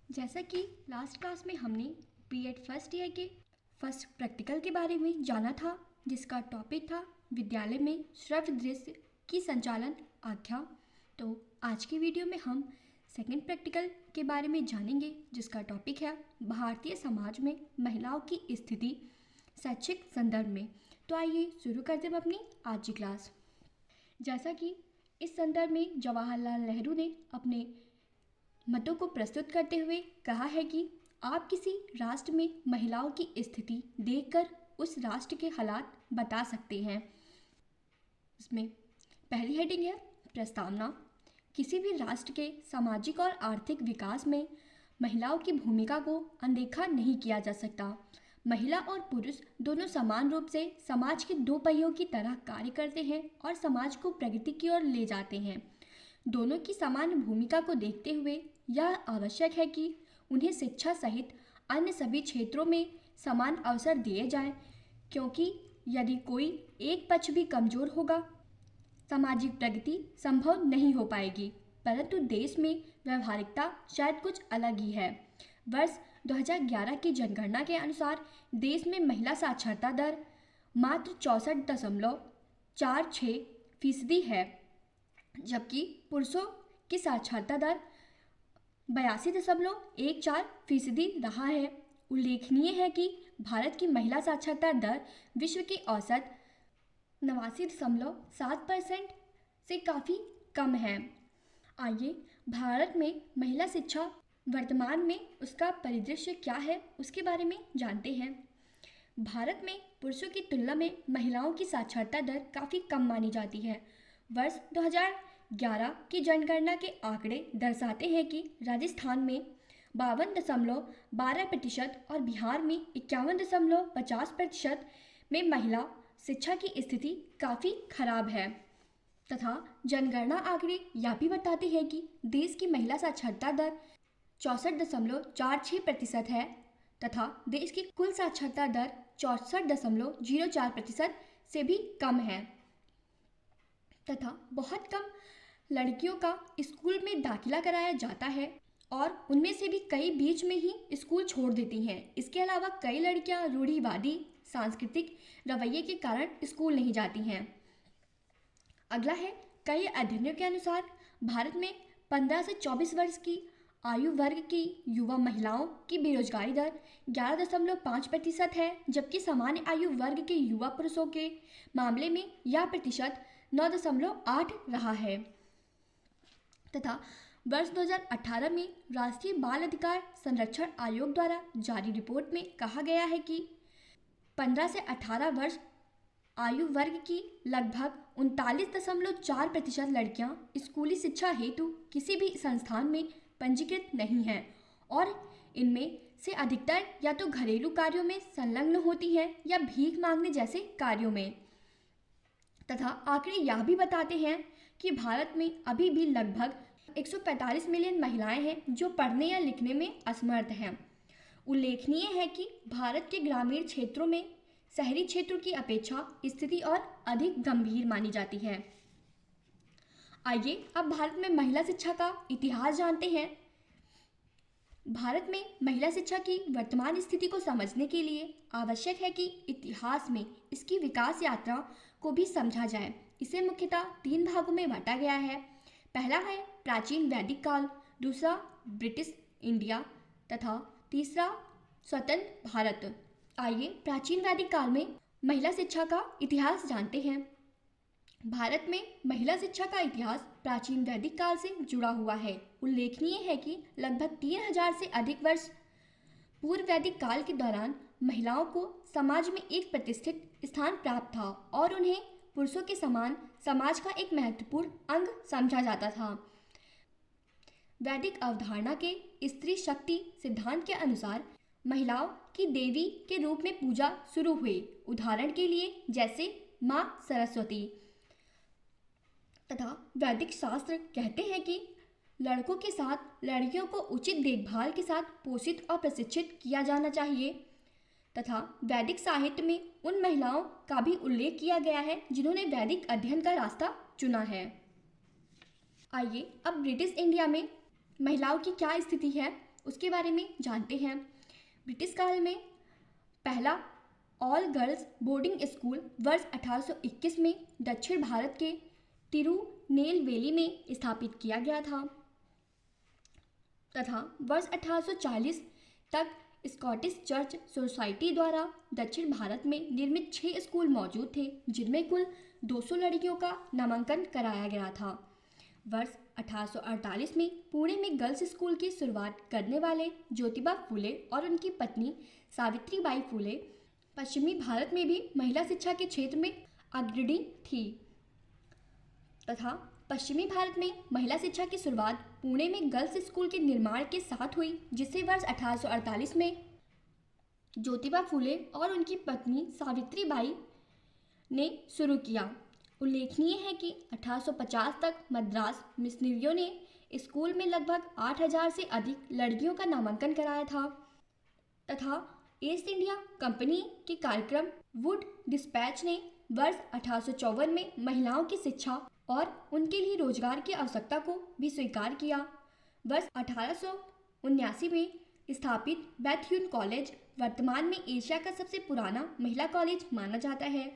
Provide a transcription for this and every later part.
जैसा कि last class में हमने बीएड फर्स्ट ईयर के फर्स्ट प्रैक्टिकल के बारे में जाना था, जिसका टॉपिक था विद्यालय में श्रव्य दृश्य की संचालन आज्ञा। तो आज की वीडियो में हम सेकंड प्रैक्टिकल के बारे में जानेंगे, जिसका टॉपिक है भारतीय समाज में महिलाओं की स्थिति शैक्षिक संदर्भ में। तो आइए शुरू करते हैं अपनी आज की क्लास। जैसा कि इस संदर्भ में जवाहरलाल नेहरू ने अपने मतों को प्रस्तुत करते हुए कहा है कि आप किसी राष्ट्र में महिलाओं की स्थिति देखकर उस राष्ट्र के हालात बता सकते हैं। इसमें पहली हेडिंग है प्रस्तावना। किसी भी राष्ट्र के सामाजिक और आर्थिक विकास में महिलाओं की भूमिका को अनदेखा नहीं किया जा सकता। महिला और पुरुष दोनों समान रूप से समाज के दो पहियों की तरह कार्य करते हैं और समाज को प्रगति की ओर ले जाते हैं। दोनों की समान भूमिका को देखते हुए यह आवश्यक है कि उन्हें शिक्षा सहित अन्य सभी क्षेत्रों में समान अवसर दिए जाएं, क्योंकि यदि कोई एक पक्ष भी कमजोर होगा, सामाजिक प्रगति संभव नहीं हो पाएगी। परंतु देश में व्यवहारिकता शायद कुछ अलग ही है। वर्ष 2011 की जनगणना के अनुसार देश में महिला साक्षरता दर मात्र 64.46% है, जबकि पुरुषों की साक्षरता दर 82.14% रहा है। उल्लेखनीय है कि भारत की महिला साक्षरता दर विश्व की औसत 89.7% से काफ़ी कम है। आइए भारत में महिला शिक्षा वर्तमान में उसका परिदृश्य क्या है उसके बारे में जानते हैं। भारत में पुरुषों की तुलना में महिलाओं की साक्षरता दर काफ़ी कम मानी जाती है। वर्ष 2011 की जनगणना के आंकड़े दर्शाते हैं कि राजस्थान में 52.12% और बिहार में 51.50% में महिला शिक्षा की स्थिति काफ़ी खराब है। तथा जनगणना आंकड़े यह भी बताते हैं कि देश की महिला साक्षरता दर 64.46% है तथा देश की कुल साक्षरता दर 64.04% से भी कम है। तथा बहुत कम लड़कियों का स्कूल में दाखिला कराया जाता है और उनमें से भी कई बीच में ही स्कूल छोड़ देती हैं। इसके अलावा कई लड़कियां रूढ़िवादी सांस्कृतिक रवैये के कारण स्कूल नहीं जाती हैं। अगला है, कई अध्ययनों के अनुसार भारत में 15 से 24 वर्ष की आयु वर्ग की युवा महिलाओं की बेरोजगारी दर 11.5% है, जबकि सामान्य आयु वर्ग के युवा पुरुषों के मामले में यह प्रतिशत 9.8 रहा है। तथा वर्ष 2018 में राष्ट्रीय बाल अधिकार संरक्षण आयोग द्वारा जारी रिपोर्ट में कहा गया है कि 15 से 18 वर्ष आयु वर्ग की लगभग 39.4% लड़कियां स्कूली शिक्षा हेतु किसी भी संस्थान में पंजीकृत नहीं हैं और इनमें से अधिकतर या तो घरेलू कार्यों में संलग्न होती हैं या भीख मांगने जैसे कार्यों में। तथा आंकड़े यह भी बताते हैं कि भारत में अभी भी लगभग 145 मिलियन महिलाएं हैं जो पढ़ने या लिखने में असमर्थ हैं। उल्लेखनीय है कि भारत के ग्रामीण क्षेत्रों में शहरी क्षेत्रों की अपेक्षा स्थिति और अधिक गंभीर मानी जाती है। आइए अब भारत में महिला शिक्षा का इतिहास जानते हैं। भारत में महिला शिक्षा की वर्तमान स्थिति को समझने के लिए आवश्यक है कि इतिहास में इसकी विकास यात्रा को भी समझा जाए। इसे मुख्यतः 3 भागों में बांटा गया है। पहला है प्राचीन वैदिक काल, दूसरा ब्रिटिश इंडिया तथा तीसरा स्वतंत्र भारत। आइए प्राचीन वैदिक काल में महिला शिक्षा का इतिहास जानते हैं। भारत में महिला शिक्षा का इतिहास प्राचीन वैदिक काल से जुड़ा हुआ है। उल्लेखनीय है कि लगभग 3000 से अधिक वर्ष पूर्व वैदिक काल के दौरान महिलाओं को समाज में एक प्रतिष्ठित स्थान प्राप्त था और उन्हें पुरुषों के समान समाज का एक महत्वपूर्ण अंग समझा जाता था। वैदिक अवधारणा के स्त्री शक्ति सिद्धांत के अनुसार महिलाओं की देवी के रूप में पूजा शुरू हुई। उदाहरण के लिए जैसे माँ सरस्वती। तथा वैदिक शास्त्र कहते हैं कि लड़कों के साथ लड़कियों को उचित देखभाल के साथ पोषित और प्रशिक्षित किया जाना चाहिए। तथा वैदिक साहित्य में उन महिलाओं का भी उल्लेख किया गया है जिन्होंने वैदिक अध्ययन का रास्ता चुना है। आइए अब ब्रिटिश इंडिया में महिलाओं की क्या स्थिति है उसके बारे में जानते हैं। ब्रिटिश काल में पहला ऑल गर्ल्स बोर्डिंग स्कूल वर्ष 1821 में दक्षिण भारत के तिरुनेलवेली में स्थापित किया गया था तथा वर्ष 1840 तक स्कॉटिश चर्च सोसाइटी द्वारा दक्षिण भारत में निर्मित 6 स्कूल मौजूद थे जिनमें कुल 200 लड़कियों का नामांकन कराया गया था। वर्ष 1848 में पुणे में गर्ल्स स्कूल की शुरुआत करने वाले ज्योतिबा फुले और उनकी पत्नी सावित्रीबाई फुले पश्चिमी भारत में भी महिला शिक्षा के क्षेत्र में अग्रणी थी तथा पश्चिमी भारत में महिला शिक्षा की शुरुआत पुणे में गर्ल्स स्कूल के निर्माण के साथ हुई जिसे वर्ष 1848 में ज्योतिबा फुले और उनकी पत्नी सावित्रीबाई ने शुरू किया। उल्लेखनीय है कि 1850 तक मद्रास मिशनरियों ने स्कूल में लगभग 8000 से अधिक लड़कियों का नामांकन कराया था तथा ईस्ट इंडिया कंपनी के कार्यक्रम वुड डिस्पैच ने वर्ष 1854 में महिलाओं की शिक्षा और उनके लिए रोजगार की आवश्यकता को भी स्वीकार किया। वर्ष 1879 में स्थापित बेथ्यून कॉलेज वर्तमान में एशिया का सबसे पुराना महिला कॉलेज माना जाता है।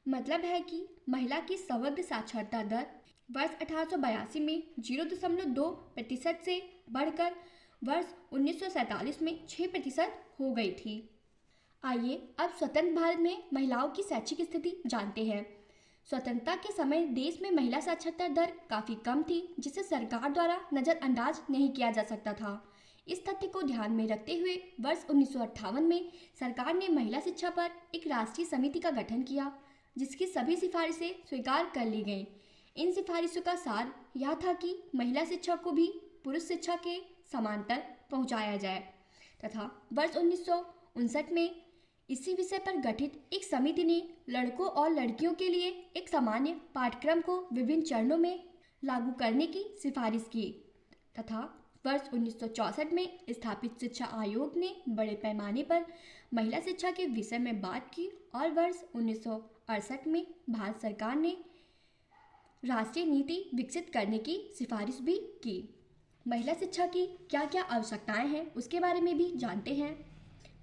मतलब है कि महिला की समग्र साक्षरता दर वर्ष 1882 में 0.2% से बढ़कर वर्ष 1947 में 6% हो गई थी। आइए अब स्वतंत्र भारत में महिलाओं की शैक्षिक स्थिति जानते हैं। स्वतंत्रता के समय देश में महिला साक्षरता दर काफ़ी कम थी जिसे सरकार द्वारा नज़रअंदाज नहीं किया जा सकता था। इस तथ्य को ध्यान में रखते हुए वर्ष 1958 में सरकार ने महिला शिक्षा पर एक राष्ट्रीय समिति का गठन किया जिसकी सभी सिफारिशें स्वीकार कर ली गईं। इन सिफारिशों का सार यह था कि महिला शिक्षा को भी पुरुष शिक्षा के समांतर पहुंचाया जाए तथा वर्ष 1959 में इसी विषय पर गठित एक समिति ने लड़कों और लड़कियों के लिए एक सामान्य पाठ्यक्रम को विभिन्न चरणों में लागू करने की सिफारिश की तथा वर्ष 1964 में स्थापित शिक्षा आयोग ने बड़े पैमाने पर महिला शिक्षा के विषय में बात की और वर्ष 1968 में भारत सरकार ने राष्ट्रीय नीति विकसित करने की सिफारिश भी की। महिला शिक्षा की क्या क्या आवश्यकताएं हैं उसके बारे में भी जानते हैं।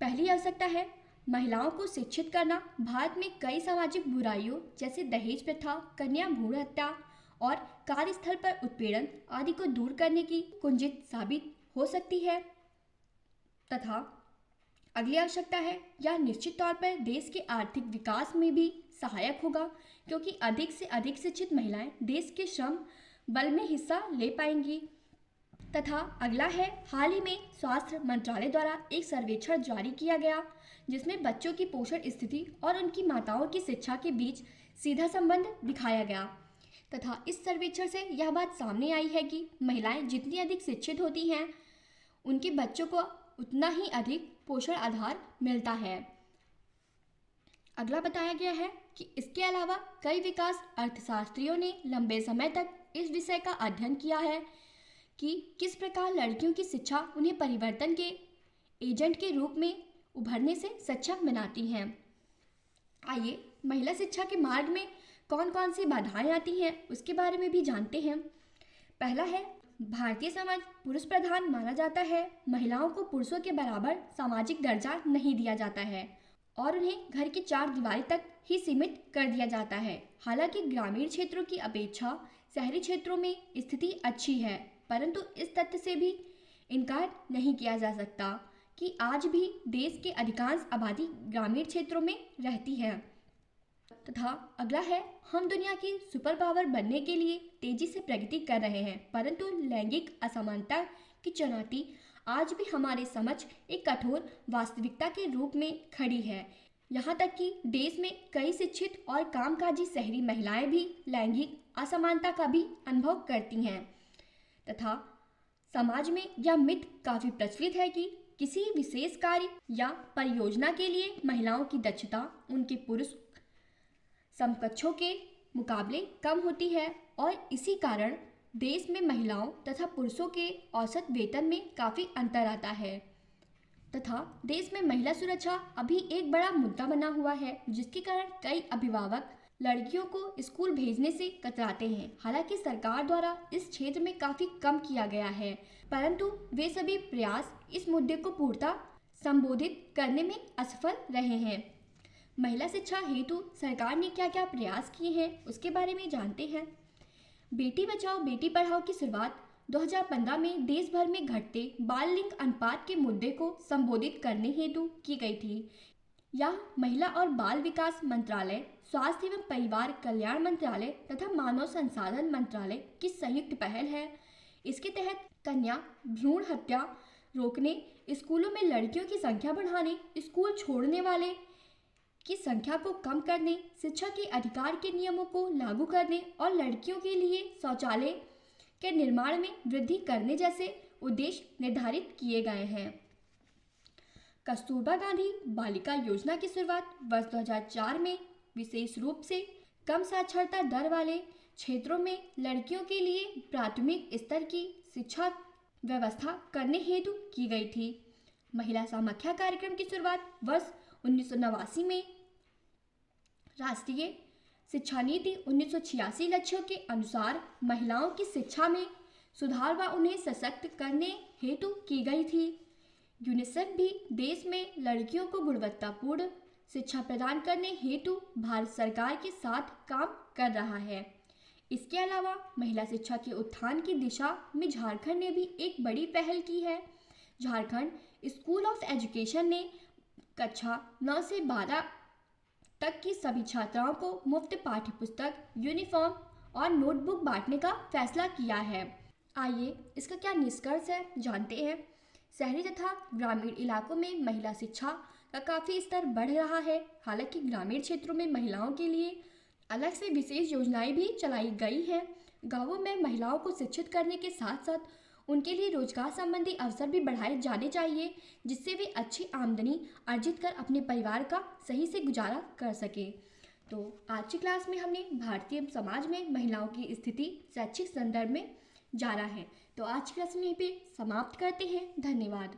पहली आवश्यकता है महिलाओं को शिक्षित करना। भारत में कई सामाजिक बुराइयों जैसे दहेज प्रथा, कन्या भ्रूण हत्या और कार्यस्थल पर उत्पीड़न आदि को दूर करने की कुंजित साबित हो सकती है तथा अगली आवश्यकता है यह निश्चित तौर पर देश के आर्थिक विकास में भी सहायक होगा क्योंकि अधिक से अधिक शिक्षित महिलाएं देश के श्रम बल में हिस्सा ले पाएंगी। तथा अगला है हाल ही में स्वास्थ्य मंत्रालय द्वारा एक सर्वेक्षण जारी किया गया जिसमें बच्चों की पोषण स्थिति और उनकी माताओं की शिक्षा के बीच सीधा संबंध दिखाया गया तथा इस सर्वेक्षण से यह बात सामने आई है कि महिलाएं जितनी अधिक शिक्षित होती हैं उनके बच्चों को उतना ही अधिक पोषण आधार मिलता है। अगला बताया गया है कि इसके अलावा कई विकास अर्थशास्त्रियों ने लंबे समय तक इस विषय का अध्ययन किया है कि किस प्रकार लड़कियों की शिक्षा उन्हें परिवर्तन के एजेंट के रूप में उभरने से सक्षम बनाती हैं। आइए महिला शिक्षा के मार्ग में कौन कौन सी बाधाएं आती हैं उसके बारे में भी जानते हैं। पहला है भारतीय समाज पुरुष प्रधान माना जाता है। महिलाओं को पुरुषों के बराबर सामाजिक दर्जा नहीं दिया जाता है और उन्हें घर की 4 दीवारी तक ही सीमित कर दिया जाता है। हालांकि ग्रामीण क्षेत्रों की अपेक्षा शहरी क्षेत्रों में स्थिति अच्छी है, परंतु इस तथ्य से भी इनकार नहीं किया जा सकता कि आज भी देश के अधिकांश आबादी ग्रामीण क्षेत्रों में रहती है। तथा अगला है हम दुनिया की सुपर पावर बनने के लिए तेजी से प्रगति कर रहे हैं, परंतु लैंगिक असमानता की चुनौती आज भी हमारे समक्ष एक कठोर वास्तविकता के रूप में खड़ी है। यहाँ तक कि देश में कई शिक्षित और कामकाजी शहरी महिलाएं भी लैंगिक असमानता का भी अनुभव करती हैं तथा समाज में यह मिथ काफ़ी प्रचलित है कि किसी विशेष कार्य या परियोजना के लिए महिलाओं की दक्षता उनके पुरुष समकक्षों के मुकाबले कम होती है और इसी कारण देश में महिलाओं तथा पुरुषों के औसत वेतन में काफ़ी अंतर आता है तथा देश में महिला सुरक्षा अभी एक बड़ा मुद्दा बना हुआ है, जिसके कारण कई अभिभावक लड़कियों को स्कूल भेजने से कतराते हैं। हालांकि सरकार द्वारा इस क्षेत्र में काफ़ी कम किया गया है, परंतु वे सभी प्रयास इस मुद्दे को पूर्णतः संबोधित करने में असफल रहे हैं। महिला शिक्षा हेतु सरकार ने क्या क्या प्रयास किए हैं उसके बारे में जानते हैं। बेटी बचाओ बेटी पढ़ाओ की शुरुआत 2015 में देश भर में घटते बाल लिंग अनुपात के मुद्दे को संबोधित करने हेतु की गई थी। यह महिला और बाल विकास मंत्रालय, स्वास्थ्य एवं परिवार कल्याण मंत्रालय तथा मानव संसाधन मंत्रालय की संयुक्त पहल है। इसके तहत कन्या भ्रूण हत्या रोकने, स्कूलों में लड़कियों की संख्या बढ़ाने, स्कूल छोड़ने वाले की संख्या को कम करने, शिक्षा के अधिकार के नियमों को लागू करने और लड़कियों के लिए शौचालय के निर्माण में वृद्धि करने जैसे उद्देश्य निर्धारित किए गए हैं। कस्तूरबा गांधी बालिका योजना की शुरुआत वर्ष 2004 में विशेष रूप से कम साक्षरता दर वाले क्षेत्रों में लड़कियों के लिए प्राथमिक स्तर की शिक्षा व्यवस्था करने हेतु की गई थी। महिला समाख्या कार्यक्रम की शुरुआत वर्ष 1989 में राष्ट्रीय शिक्षा नीति 1986 लक्ष्यों के अनुसार महिलाओं की शिक्षा में सुधार व उन्हें सशक्त करने हेतु की गई थी। यूनिसेफ भी देश में लड़कियों को गुणवत्तापूर्ण शिक्षा प्रदान करने हेतु भारत सरकार के साथ काम कर रहा है। इसके अलावा महिला शिक्षा के उत्थान की दिशा में झारखंड ने भी एक बड़ी पहल की है। झारखंड स्कूल ऑफ एजुकेशन ने कक्षा 9 से 12 तक की सभी छात्राओं को मुफ्त पाठ्य पुस्तक, यूनिफॉर्म और नोटबुक बांटने का फैसला किया है। आइए इसका क्या निष्कर्ष है जानते हैं। शहरी तथा ग्रामीण इलाकों में महिला शिक्षा का काफ़ी स्तर बढ़ रहा है। हालांकि ग्रामीण क्षेत्रों में महिलाओं के लिए अलग से विशेष योजनाएं भी चलाई गई हैं। गांवों में महिलाओं को शिक्षित करने के साथ साथ उनके लिए रोजगार संबंधी अवसर भी बढ़ाए जाने चाहिए, जिससे वे अच्छी आमदनी अर्जित कर अपने परिवार का सही से गुजारा कर सके। तो आज की क्लास में हमने भारतीय समाज में महिलाओं की स्थिति शैक्षिक संदर्भ में जाना है। तो आज की क्लास में यहीं पे समाप्त करते हैं। धन्यवाद।